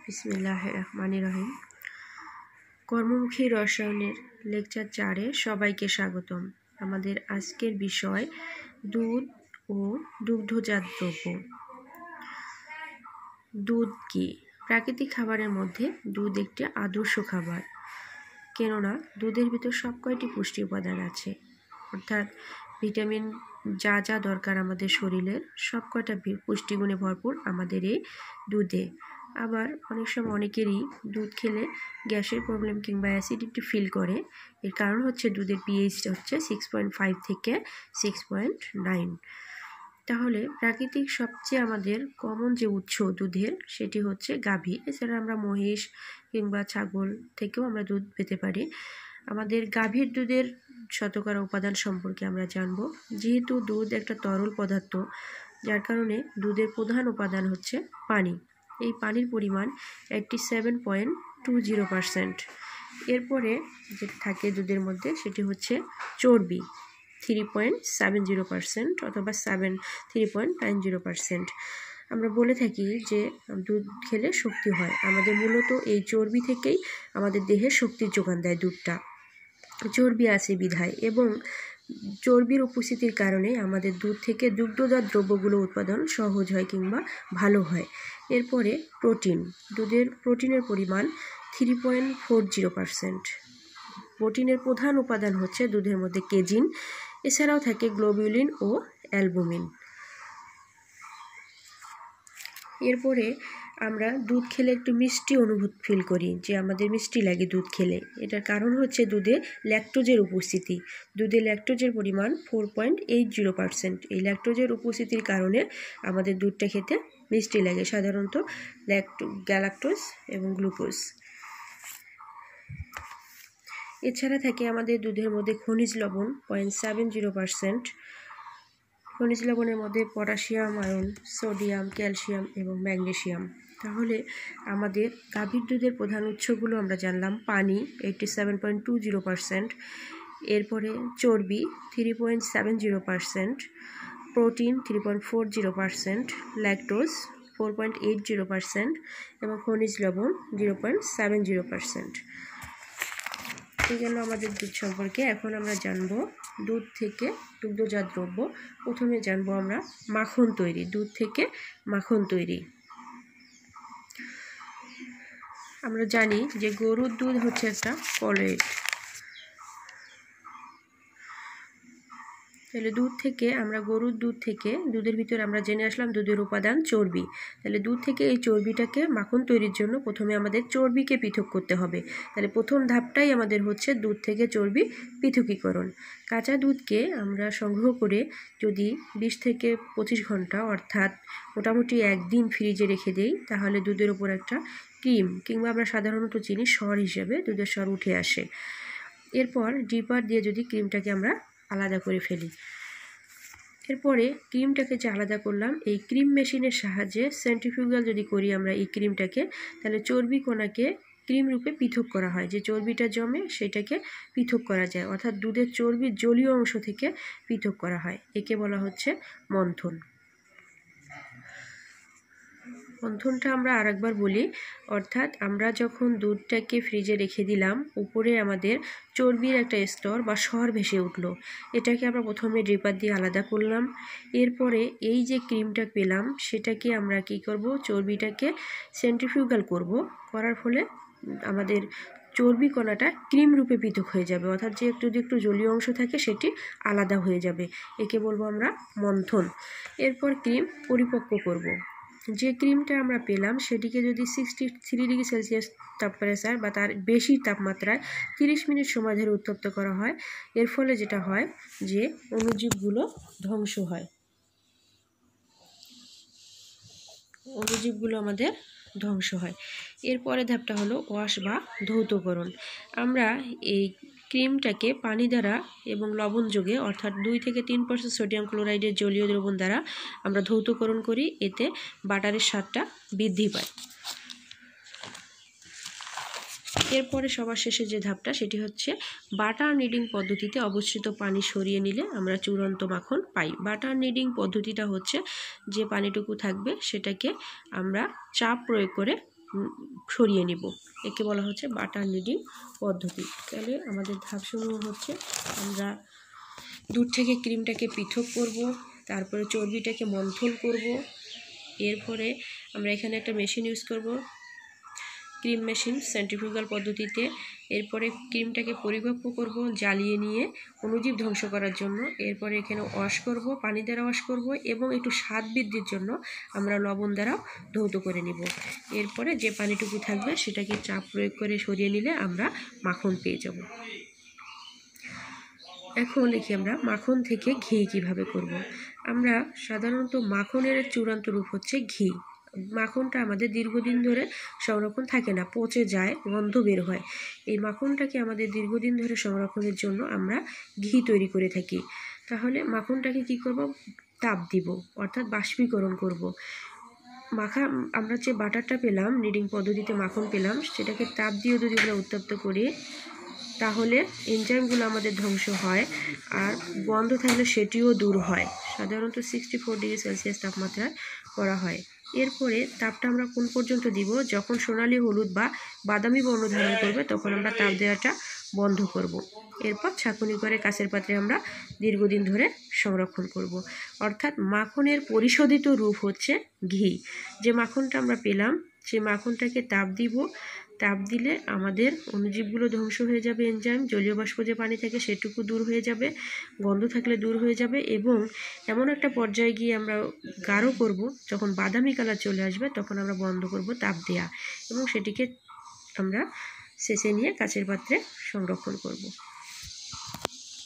বিসমিল্লাহির রহমানির রহিম। কর্মমুখী রসায়নের লেকচার 4-এ সবাইকে স্বাগতম। আমাদের আজকের বিষয় দুধ ও দুগ্ধজাত দ্রব্য। দুধ কি? প্রাকৃতিক খাবারের মধ্যে দুধ একটি আদর্শ খাবার, কেননা দুধের ভিতর সব কয়টি পুষ্টি উপাদান আছে, অর্থাৎ ভিটামিন যা যা দরকার আমাদের শরীরের সব কয়টা পুষ্টিগুণে ভরপুর আমাদের এই দুধে। আবার অনেক সময় অনেকেরই দুধ খেলে গ্যাসের প্রবলেম কিংবা অ্যাসিডিটি ফিল করে। এর কারণ হচ্ছে দুধের পিএইচটা হচ্ছে 6.5 থেকে 6.9। তাহলে প্রাকৃতিক সবচেয়ে আমাদের কমন যে উৎস দুধের সেটি হচ্ছে গাভী। এছাড়া আমরা মহিষ কিংবা ছাগল থেকেও আমরা দুধ পেতে পারি। আমাদের গাভীর দুধের শতকরা উপাদান সম্পর্কে আমরা জানব। যেহেতু দুধ একটা তরল পদার্থ, যার কারণে দুধের প্রধান উপাদান হচ্ছে পানি। এই পানির পরিমাণ 87.20%। এরপরে যেটা থাকে দুধের মধ্যে সেটি হচ্ছে চর্বি 3.70% অথবা 3.90%। আমরা বলে থাকি যে দুধ খেলে শক্তি হয়। আমাদের মূলত এই চর্বি থেকেই আমাদের দেহে শক্তির যোগান দেয় দুধটা। চর্বি আছে বিধায় এবং চর্বির উপস্থিতির কারণে আমাদের দুধ থেকে দুগ্ধজাত দ্রব্যগুলো উৎপাদন সহজ হয় কিংবা ভালো হয়। এরপরে প্রোটিন, দুধের প্রোটিনের পরিমাণ 3.40%। প্রোটিনের প্রধান উপাদান হচ্ছে দুধের মধ্যে কেজিন, এছাড়াও থাকে গ্লোবিউলিন ও অ্যালবুমিন। এরপরে আমরা দুধ খেলে একটু মিষ্টি অনুভূতি ফিল করি, যে আমাদের মিষ্টি লাগে দুধ খেলে। এটার কারণ হচ্ছে দুধে ল্যাকটোজের উপস্থিতি। দুধে ল্যাকটোজের পরিমাণ 4.80%। এই ল্যাকটোজের উপস্থিতির কারণে আমাদের দুধটা খেতে মিষ্টি লাগে, সাধারণত গ্যালাক্টোজ এবং গ্লুকোজ। এছাড়া থাকে আমাদের দুধের মধ্যে খনিজ লবণ 0.70%। খনিজ লবণের মধ্যে পটাশিয়াম, আয়রন, সোডিয়াম, ক্যালসিয়াম এবং ম্যাগনেসিয়াম। তাহলে আমাদের গাভীর দুধের প্রধান উৎসগুলো আমরা জানলাম। পানি 87.20%, এরপরে চর্বি 3.70%, প্রোটিন 3.40%, ল্যাকটোজ 4.80% এবং খনিজ লবণ 0.70%। এই গেল আমাদের দুধ সম্পর্কে। এখন আমরা জানবো দুধ থেকে দুগ্ধজাত দ্রব্য। প্রথমে জানবো আমরা মাখন তৈরি। দুধ থেকে মাখন তৈরি। আমরা জানি যে গরুর দুধ হচ্ছে একটা ফলয়েড। তাহলে গরুর দুধ থেকে দুধের ভিতরে আমরা জেনে আসলাম দুধের উপাদান চর্বি। তাহলে দুধ থেকে এই চর্বিটাকে মাখন তৈরির জন্য প্রথমে আমাদের চর্বিকে পৃথক করতে হবে। তাহলে প্রথম ধাপটাই আমাদের হচ্ছে দুধ থেকে চর্বি পৃথকীকরণ। কাঁচা দুধকে আমরা সংগ্রহ করে যদি 20 থেকে 25 ঘন্টা অর্থাৎ মোটামুটি একদিন ফ্রিজে রেখে দেই, তাহলে দুধের উপর একটা ক্রিম কিংবা আমরা সাধারণত চিনি সর হিসেবে দুধের সর উঠে আসে। এরপর ডিপার দিয়ে যদি ক্রিমটাকে আমরা আলাদা করে ফেলি, এরপরে ক্রিমটাকে যে আলাদা করলাম এই ক্রিম মেশিনের সাহায্যে সেন্ট্রিফিউগাল যদি করি আমরা এই ক্রিমটাকে, তাহলে চর্বি কণাকে ক্রিম রূপে পৃথক করা হয়। যে চর্বিটা জমে সেটাকে পৃথক করা যায়, অর্থাৎ দুধের চর্বির জলীয় অংশ থেকে পৃথক করা হয়। একে বলা হচ্ছে মন্থন। মন্থনটা আমরা আরেকবার বলি, অর্থাৎ আমরা যখন দুধটাকে ফ্রিজে রেখে দিলাম, উপরে আমাদের চর্বির একটা স্তর বা সর ভেসে উঠলো। এটাকে আমরা প্রথমে ড্রিপার দিয়ে আলাদা করলাম। এরপরে এই যে ক্রিমটা পেলাম সেটাকে আমরা কি করব, চর্বিটাকে সেন্ট্রিফিউগাল করার ফলে আমাদের চর্বি কণাটা ক্রিম রূপে পৃথক হয়ে যাবে, অর্থাৎ যে একটু জলীয় অংশ থাকে সেটি আলাদা হয়ে যাবে। একে বলবো আমরা মন্থন। এরপর ক্রিম পরিপক্ক করব। যে ক্রিমটা আমরা পেলাম সেটিকে যদি 63 ডিগ্রি সেলসিয়াস টেম্পারেচার বা তার বেশি তাপমাত্রায় 30 মিনিট সময় ধরে উত্তপ্ত করা হয়। এর ফলে যেটা হয় যে অণুজীবগুলো ধ্বংস হয়, আমাদের ধ্বংস হয়। এরপরে ধাপটা হলো ওয়াশ বা ধৌতকরণ। আমরা এই ক্রিমটাকে পানি দ্বারা এবং লবণ যোগে, অর্থাৎ 2 থেকে 3% সোডিয়াম ক্লোরাইডের জলীয় দ্রবণ দ্বারা আমরা ধৌতকরণ করি। এতে বাটারের স্বাদটা বৃদ্ধি পায়। এরপরে সবার শেষে যে ধাপটা সেটি হচ্ছে বাটার নিডিং পদ্ধতিতে অবশিষ্ট পানি সরিয়ে নিলে আমরা চূড়ান্ত মাখন পাই। বাটার নিডিং পদ্ধতিটা হচ্ছে যে পানিটুকু থাকবে সেটাকে আমরা চাপ প্রয়োগ করে সরিয়ে নিব। একে বলা হচ্ছে বাটার নিডিং পদ্ধতি। তাহলে আমাদের ধাপসমূহ হচ্ছে আমরা দুধ থেকে ক্রিমটাকে পৃথক করব, তারপরে চর্বিটাকে মন্থন করব, এরপরে আমরা এখানে একটা মেশিন ইউজ করব, ক্রিম মেশিন সেন্ট্রিফিউগাল পদ্ধতিতে। এরপরে ক্রিমটাকে পরিপক্ক করব জ্বালিয়ে নিয়ে অণুজীব ধ্বংস করার জন্য। এরপরে এখানে ওয়াশ করব, পানি দ্বারা ওয়াশ করব এবং একটু স্বাদ বৃদ্ধির জন্য আমরা লবণ দ্বারাও ধৌত করে নিব। এরপরে যে পানিটুকু থাকবে সেটাকে চাপ প্রয়োগ করে সরিয়ে নিলে আমরা মাখন পেয়ে যাব। এখন দেখি আমরা মাখন থেকে ঘি কিভাবে করব। আমরা সাধারণত মাখনের চূড়ান্ত রূপ হচ্ছে ঘি। মাখনটা আমাদের দীর্ঘদিন ধরে সংরক্ষণ থাকে না, পচে যায়, গন্ধ বের হয়। এই মাখনটাকে আমাদের দীর্ঘদিন ধরে সংরক্ষণের জন্য আমরা ঘি তৈরি করে থাকি। তাহলে মাখনটাকে কি করব, তাপ দিব, অর্থাৎ বাষ্পীকরণ করব। আমরা যে বাটারটা পেলাম, নিডিং পদ্ধতিতে মাখন পেলাম, সেটাকে তাপ দিয়ে যদি আমরা উত্তপ্ত করি তাহলে এনজাইমগুলো আমাদের ধ্বংস হয় আর গন্ধ থাকলে সেটিও দূর হয়। সাধারণত 64 ডিগ্রি সেলসিয়াস তাপমাত্রায় করা হয়। এরপরে তাপটা আমরা কোন পর্যন্ত দিব, যখন সোনালি হলুদ বা বাদামি বর্ণ ধারণ করবে তখন আমরা তাপ দেওয়াটা বন্ধ করব। এরপর ছাঁকুনি করে কাঁচের পাত্রে আমরা দীর্ঘদিন ধরে সংরক্ষণ করব। অর্থাৎ মাখনের পরিশোধিত রূপ হচ্ছে ঘি। যে মাখনটা আমরা পেলাম সেই মাখনটাকে তাপ দিব, তাপ দিলে আমাদের অণুজীবগুলো ধ্বংস হয়ে যাবে, এনজাইম, জলীয় বাষ্প যে পানি থাকে সেটুকু দূর হয়ে যাবে, গন্ধ থাকলে দূর হয়ে যাবে এবং এমন একটা পর্যায়ে গিয়ে আমরা গাঢ় করব, যখন বাদামি কালার চলে আসবে তখন আমরা বন্ধ করব তাপ দেয়া এবং সেটিকে আমরা শেষে নিয়ে কাচের পাত্রে সংরক্ষণ করব।